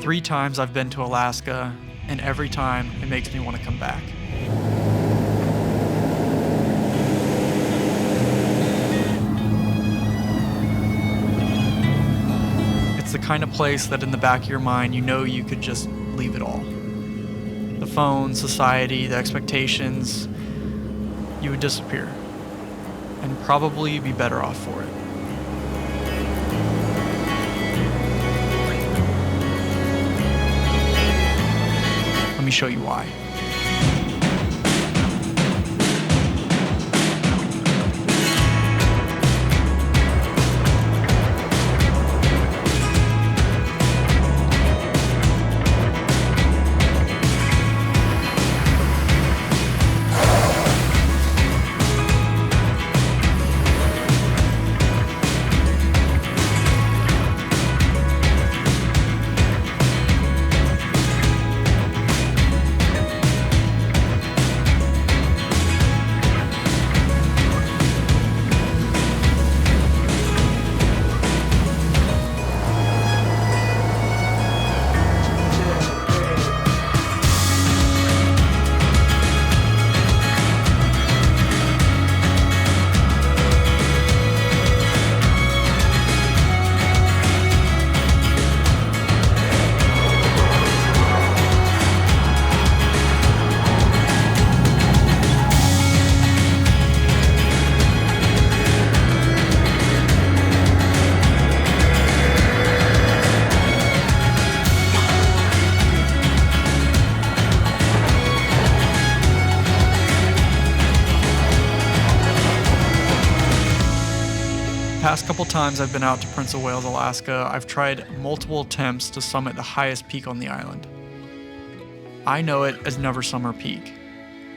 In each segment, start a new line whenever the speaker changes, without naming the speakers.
3 times I've been to Alaska, and every time it makes me want to come back. It's the kind of place that in the back of your mind, you know you could just leave it all. The phone, society, the expectations, you would disappear. And probably be better off for it. Let me show you why. Past couple times I've been out to Prince of Wales, Alaska, I've tried multiple attempts to summit the highest peak on the island. I know it as Never Summer Peak.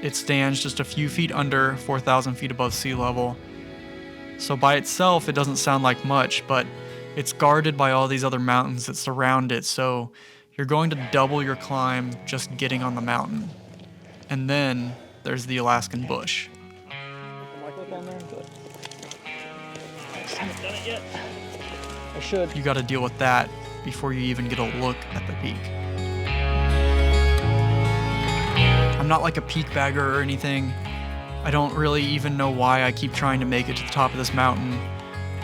It stands just a few feet under 4,000 feet above sea level. So by itself, it doesn't sound like much, but it's guarded by all these other mountains that surround it, so you're going to double your climb just getting on the mountain. And then there's the Alaskan bush.
I haven't done it yet. I should.
You gotta deal with that before you even get a look at the peak. I'm not like a peak bagger or anything. I don't really even know why I keep trying to make it to the top of this mountain,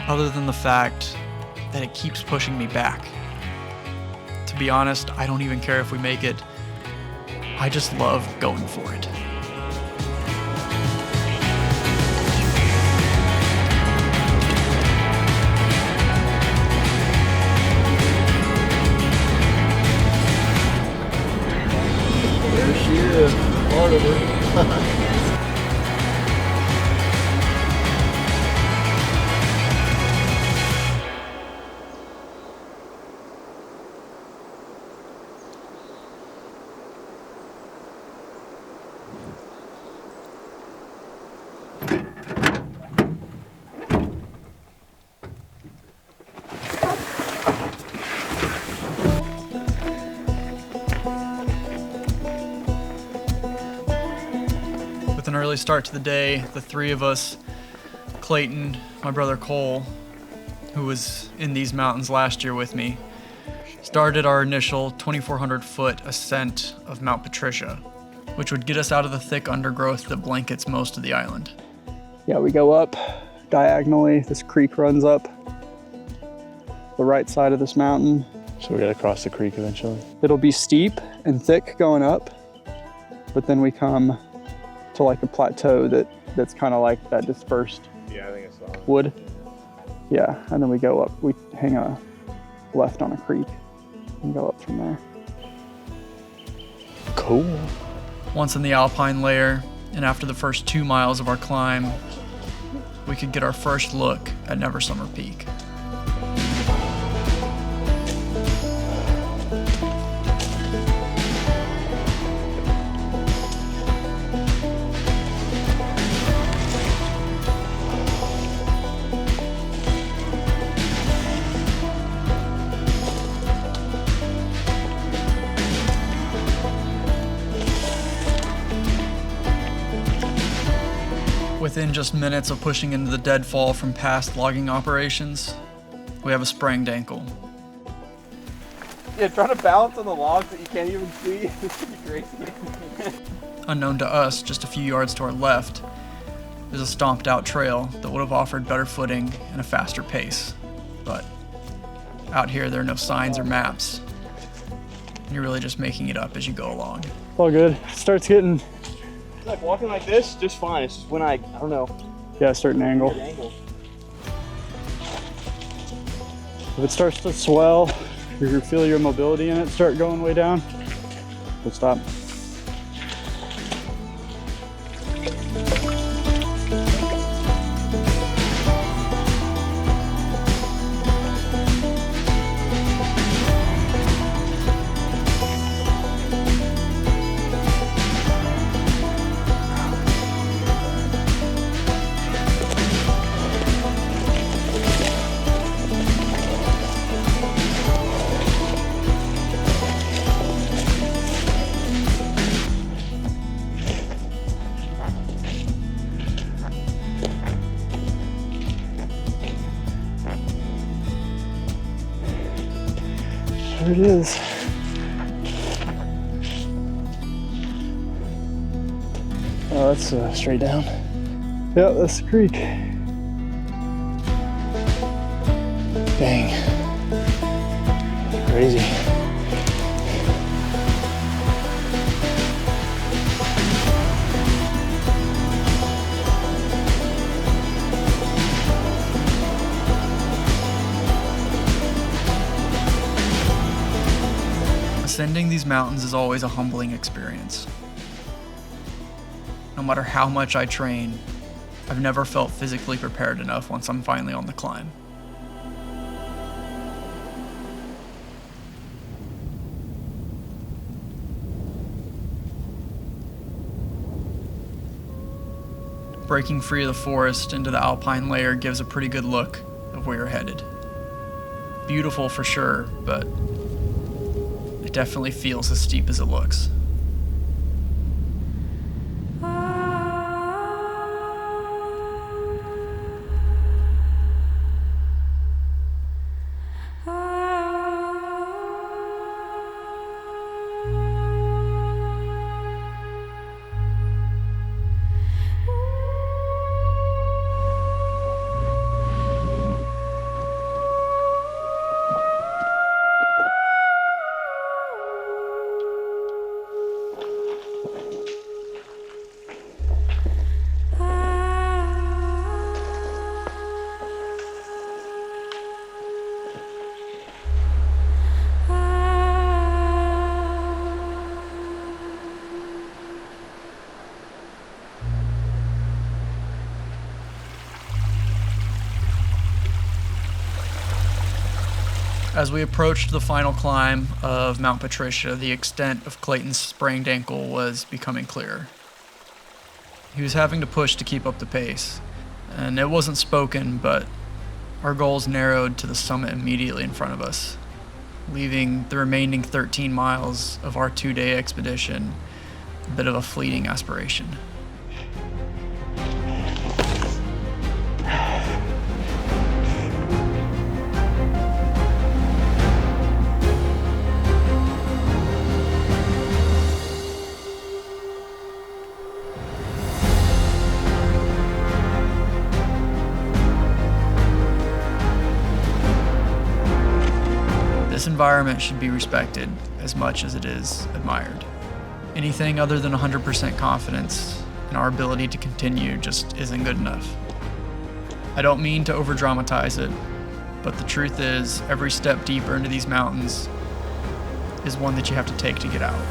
other than the fact that it keeps pushing me back. To be honest, I don't even care if we make it. I just love going for it.
There she is, part of her.
With an early start to the day, the 3 of us, Clayton, my brother Cole, who was in these mountains last year with me, started our initial 2,400 foot ascent of Mount Patricia, which would get us out of the thick undergrowth that blankets most of the island.
Yeah, we go up diagonally. This creek runs up the right side of this mountain.
So we gotta cross the creek eventually.
It'll be steep and thick going up, but then we come to like a plateau that's kind of like that dispersed wood. Yeah, and then we go up. We hang a left on a creek and go up from there.
Cool.
Once in the alpine layer, and after the first 2 miles of our climb, we could get our first look at Never Summer Peak. Within just minutes of pushing into the deadfall from past logging operations, we have a sprained ankle.
Yeah, trying to balance on the logs that you can't even see. This could be crazy.
Unknown to us, just a few yards to our left, is a stomped out trail that would have offered better footing and a faster pace. But out here, there are no signs or maps. You're really just making it up as you go along.
All good. Starts getting,
Like walking like this, just fine. It's just when I don't know.
yeah, a certain angle.
The angle.
If it starts to swell, you feel your mobility in it start going way down, we'll stop. There it is. Oh, that's straight down. Yep, that's the creek. Dang. Crazy.
Ascending these mountains is always a humbling experience. No matter how much I train, I've never felt physically prepared enough once I'm finally on the climb. Breaking free of the forest into the alpine layer gives a pretty good look of where you're headed. Beautiful for sure, but it definitely feels as steep as it looks. As we approached the final climb of Mount Patricia, the extent of Clayton's sprained ankle was becoming clearer. He was having to push to keep up the pace, and it wasn't spoken, but our goals narrowed to the summit immediately in front of us, leaving the remaining 13 miles of our 2-day expedition a bit of a fleeting aspiration. This environment should be respected as much as it is admired. Anything other than 100% confidence in our ability to continue just isn't good enough. I don't mean to over-dramatize it, but the truth is, every step deeper into these mountains is one that you have to take to get out.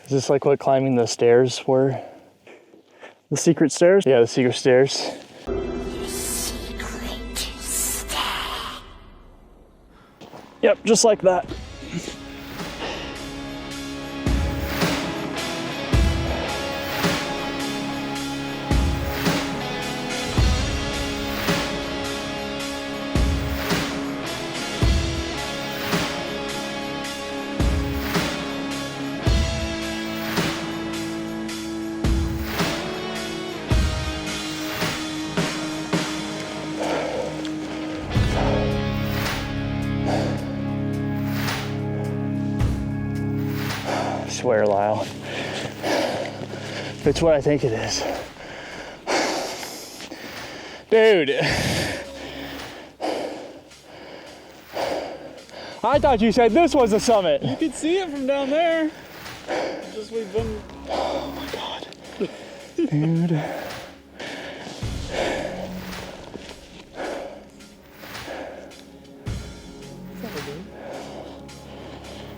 Is this like what climbing the stairs were?
The secret stairs?
Yeah, the secret stairs.
Yep, just like that.
I swear, Lyle. It's what I think it is. Dude. I thought you said this was the summit.
You could see it from down there. Just we've been.
Oh my God.
Dude.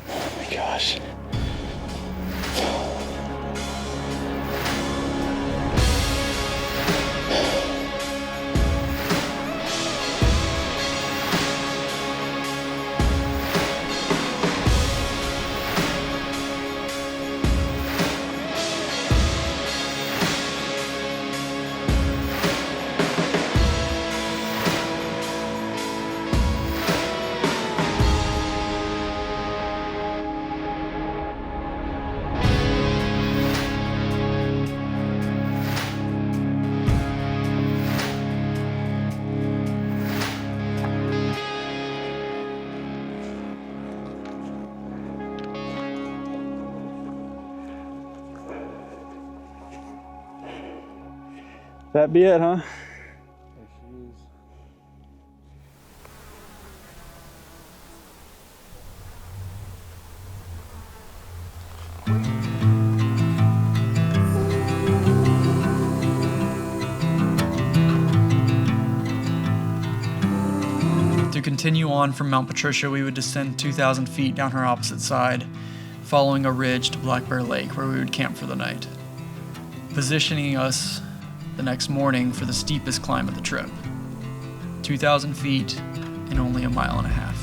Oh my gosh.
That be it, huh?
To continue on from Mount Patricia, we would descend 2,000 feet down her opposite side, following a ridge to Black Bear Lake, where we would camp for the night, positioning us the next morning for the steepest climb of the trip, 2,000 feet in only a mile and a half.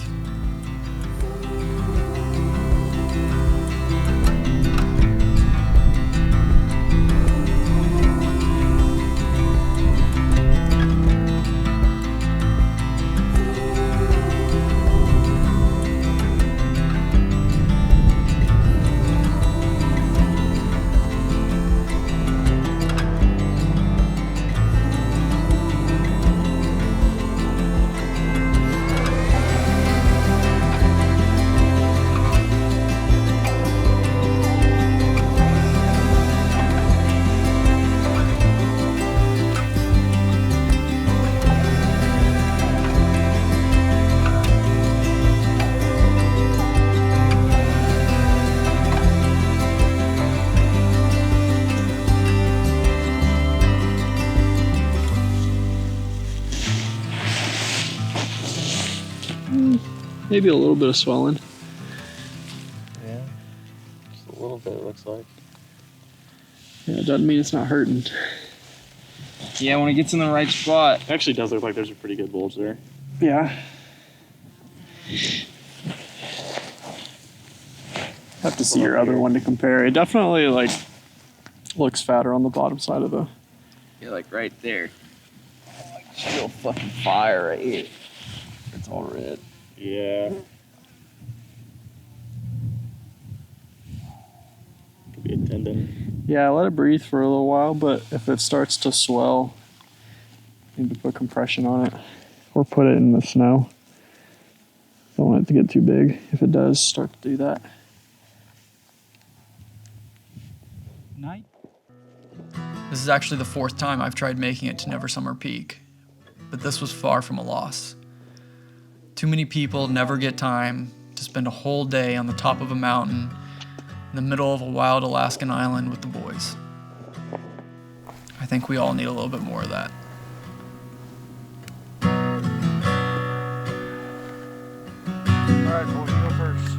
Maybe a little bit of swelling.
Yeah, just a little bit, it looks like.
Yeah, it doesn't mean it's not hurting.
Yeah, when it gets in the right spot.
It actually does look like there's a pretty good bulge there.
Yeah. Have to see your other one to compare. It definitely like looks fatter on the bottom side of the.
Yeah, like right there. Like still fucking fire right here. It's all red.
Yeah. Could be a tendon.
Yeah, let it breathe for a little while, but if it starts to swell, you need to put compression on it or put it in the snow. Don't want it to get too big if it does start to do that.
Night. This is actually the fourth time I've tried making it to Never Summer Peak, but this was far from a loss. Too many people never get time to spend a whole day on the top of a mountain in the middle of a wild Alaskan island with the boys. I think we all need a little bit more of that.
All right, boy, you go first.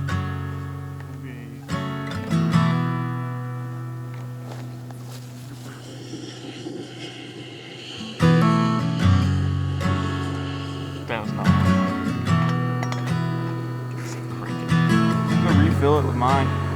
No, it's not. I'm gonna refill it with mine.